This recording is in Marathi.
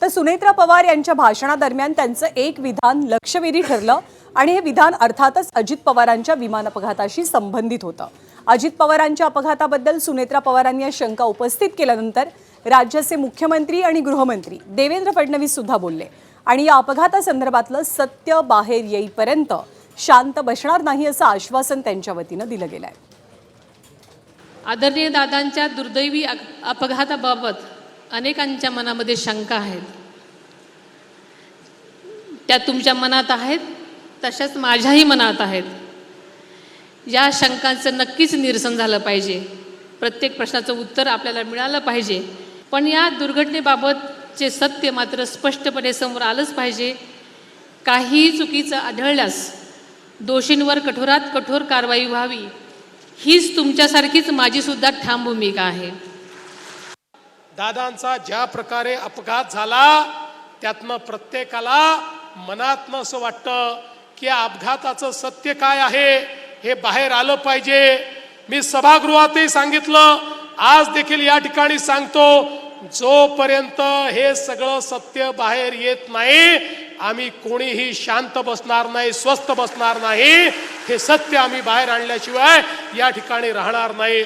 तर सुनेत्रा पवार यांच्या भाषणादरम्यान त्यांचं एक विधान लक्षवेधी ठरलं आणि हे विधान अर्थातच अजित पवारांच्या विमान अपघाताशी संबंधित होतं। अजित पवारांच्या अपघाताबद्दल सुनेत्रा पवारांनी शंका उपस्थित केल्यानंतर राज्याचे मुख्यमंत्री आणि गृहमंत्री देवेंद्र फडणवीस सुद्धा बोलले आणि या अपघातासंदर्भातलं सत्य बाहेर येईपर्यंत शांत बसणार नाही असं आश्वासन त्यांच्या वतीनं दिलं गेलंय। आदरणीय दादांच्या दुर्दैवी अपघाताबाबत अनेकांच्या मनामध्ये शंका आहेत। त्या तुमच्या मनात आहेत, तशाच माझ्याही मनात आहेत। या शंकांचं नक्कीच निरसन झालं पाहिजे। प्रत्येक प्रश्नाचं उत्तर आपल्याला मिळालं पाहिजे, पण या दुर्घटनेबाबतचे सत्य मात्र स्पष्टपणे समोर आलंच पाहिजे। काही चुकीचं आढळल्यास दोषींवर कठोरात कठोर कारवाई व्हावी, हीच तुमच्यासारखीच माझी सुद्धा ठाम भूमिका आहे। दादांचा ज्या प्रकारे अपघात झाला त्यातनं प्रत्येकाला मनातनं असं वाटतं की या अपघाताचं सत्य काय आहे हे बाहेर आलं पाहिजे। मी सभागृहातही सांगितलं, आज देखील या ठिकाणी सांगतो, जोपर्यंत हे सगळं सत्य बाहेर येत नाही आम्ही कोणीही शांत बसणार नाही, स्वस्थ बसणार नाही। हे सत्य आम्ही बाहेर आणल्याशिवाय या ठिकाणी राहणार नाही।